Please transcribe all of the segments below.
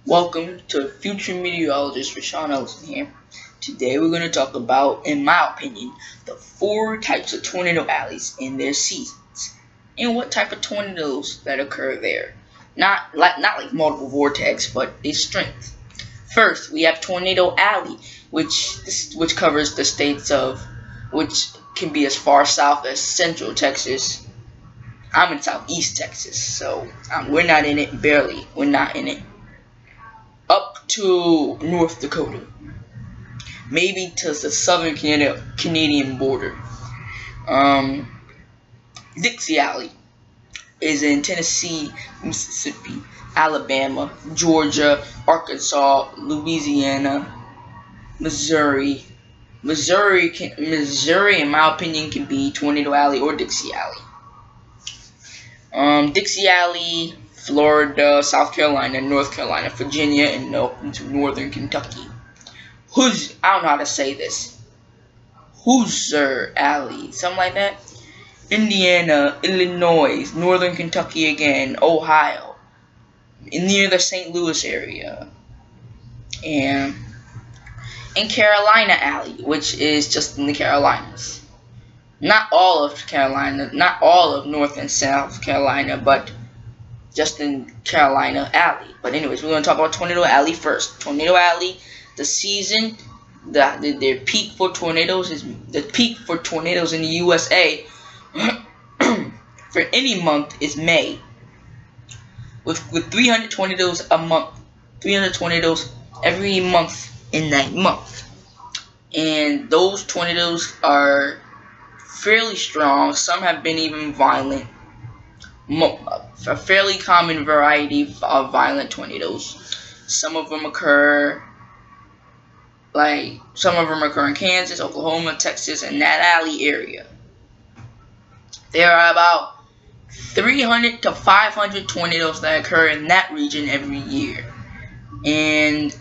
Welcome to Future Meteorologist Rashawn Ellison here. Today we're going to talk about, in my opinion, the 4 types of tornado alleys in their seasons, and what type of tornadoes that occur there. Not like multiple vortex, but their strength. First, we have Tornado Alley, which covers the states of, which can be as far south as Central Texas. I'm in Southeast Texas, so we're not in it, barely. We're not in it. Up to North Dakota, maybe to the southern Canadian border. Dixie Alley is in Tennessee, Mississippi, Alabama, Georgia, Arkansas, Louisiana, Missouri. Missouri, in my opinion, can be Tornado Alley or Dixie Alley. Dixie Alley, Florida, South Carolina, North Carolina, Virginia, and into northern Kentucky. I don't know how to say this. Hoosier Alley, something like that. Indiana, Illinois, northern Kentucky again, Ohio, near the St. Louis area, and Carolina Alley, which is just in the Carolinas. Not all of Carolina, not all of North and South Carolina, but just in Carolina Alley. But anyways, we're going to talk about Tornado Alley first. Tornado Alley, the season, their peak for tornadoes is the peak for tornadoes in the USA for any month is May, with 300 tornadoes a month, 300 tornadoes every month in that month, and those tornadoes are fairly strong. Some have been even violent. A fairly common variety of violent tornadoes. Some of them occur in Kansas, Oklahoma, Texas, and that alley area. There are about 300 to 500 tornadoes that occur in that region every year, and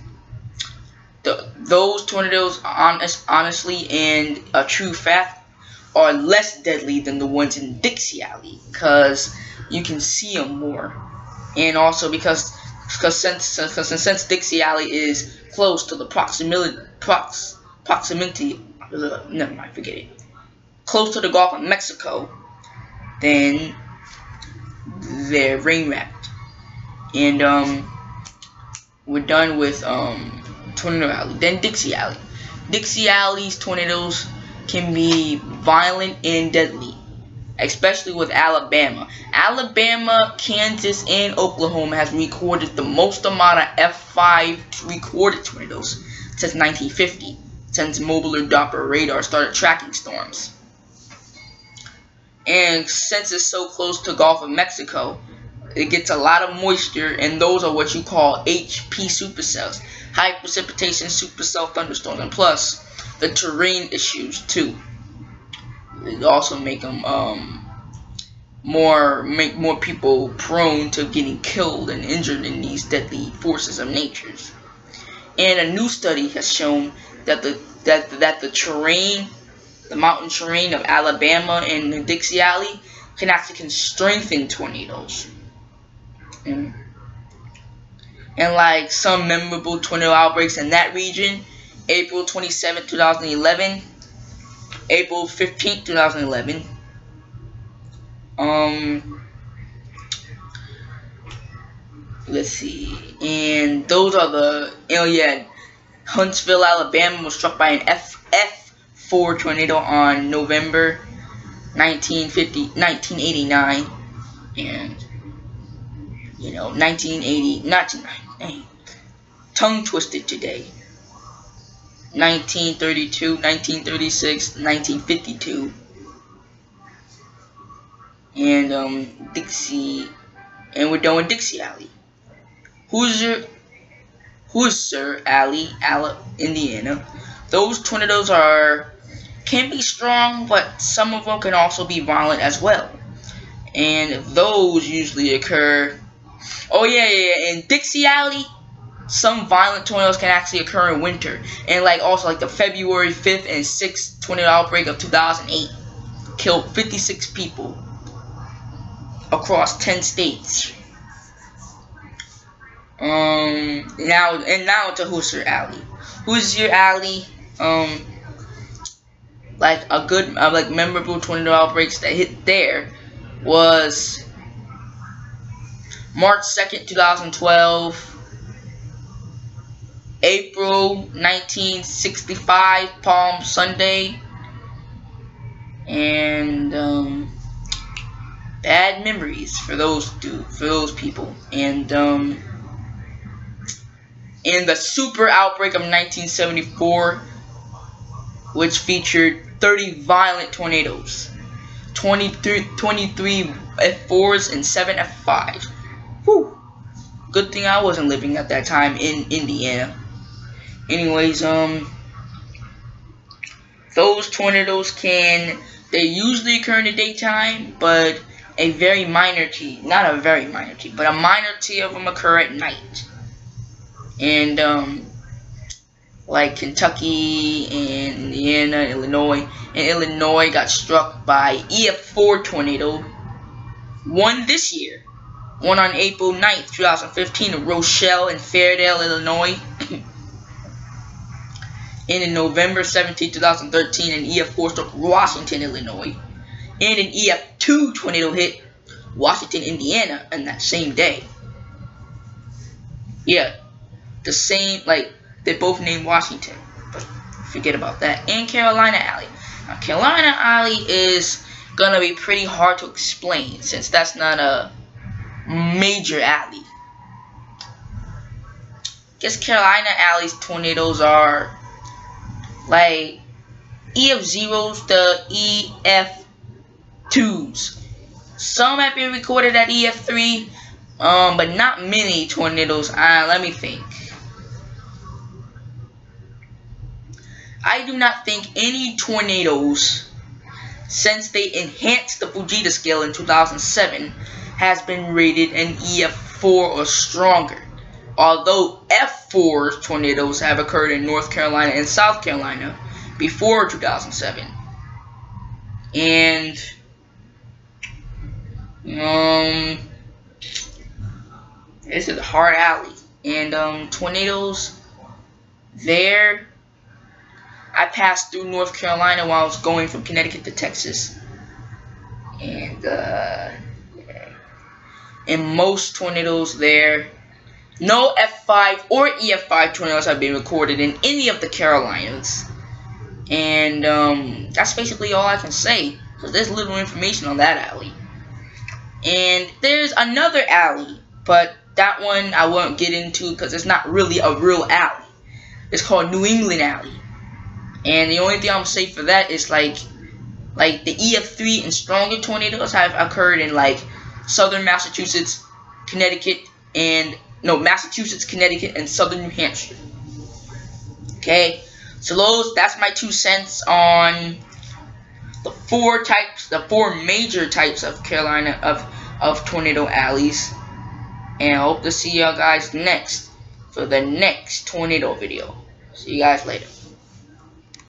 those tornadoes, honestly, and a true fact, are less deadly than the ones in Dixie Alley, because you can see them more, and also because since Dixie Alley is close to the proximity, never mind, forget it, close to the Gulf of Mexico, then they're rain wrapped. And we're done with Tornado Alley. Then Dixie Alley. Dixie Alley's tornadoes can be violent and deadly, especially with Alabama. Alabama, Kansas, and Oklahoma has recorded the most amount of F5 recorded tornadoes since 1950, since mobile Doppler radar started tracking storms. And since it's so close to Gulf of Mexico, it gets a lot of moisture, and those are what you call HP supercells, high precipitation supercell thunderstorms, and plus the terrain issues too. It also make them make more people prone to getting killed and injured in these deadly forces of nature. And a new study has shown that the terrain, the mountain terrain of Alabama and the Dixie Alley can strengthen tornadoes. And like some memorable tornado outbreaks in that region: April 27, 2011, April 15, 2011. Let's see. And those are the, Huntsville, Alabama was struck by an F4 tornado on November 1989. And, 1980, tongue twisted today. 1932, 1936, 1952. And Dixie, and we're done with Dixie Alley. Hoosier Alley, Indiana. Those tornadoes can be strong, but some of them can also be violent as well. And those usually occur. In Dixie Alley, some violent tornadoes can actually occur in winter, and also the February 5th and 6th tornado outbreak of 2008 killed 56 people across 10 states. Now to Hoosier Alley. Hoosier Alley, like a good, like memorable tornado outbreaks that hit there was March 2nd, 2012, April 1965, Palm Sunday, and bad memories for those people, and in the super outbreak of 1974, which featured 30 violent tornadoes, 23 F4s and 7 F5s. Whew. Good thing I wasn't living at that time in Indiana. Anyways, those tornadoes they usually occur in the daytime, but a minor T of them occur at night. And like Kentucky and Indiana, Illinois, got struck by EF4 tornado. One this year, one on April 9th, 2015 in Rochelle and Fairdale, Illinois. And in November 17, 2013, an EF4 struck Washington, Illinois. And an EF2 tornado hit Washington, Indiana on that same day. Yeah, the same, like, they both named Washington, but forget about that. And Carolina Alley. Now, Carolina Alley is gonna be pretty hard to explain since that's not a major alley. Guess Carolina Alley's tornadoes are like EF0s to EF2s. Some have been recorded at EF3, but not many tornadoes. Let me think. I do not think any tornadoes since they enhanced the Fujita scale in 2007 has been rated an EF4 or stronger. Although F4 tornadoes have occurred in North Carolina and South Carolina before 2007. And this is a hard alley. And tornadoes there, I passed through North Carolina while I was going from Connecticut to Texas. And in most tornadoes there, no F5 or EF5 tornadoes have been recorded in any of the Carolinas. And that's basically all I can say, because there's little information on that alley. And there's another alley, but that one I won't get into because it's not really a real alley. It's called New England Alley. And the only thing I'm going to say for that is like the EF3 and stronger tornadoes have occurred in like southern Massachusetts, Connecticut, Massachusetts, Connecticut, and southern New Hampshire. Okay, so that's my 2 cents on the four major types of Carolina of tornado alleys. And I hope to see y'all guys next for the next tornado video. See you guys later.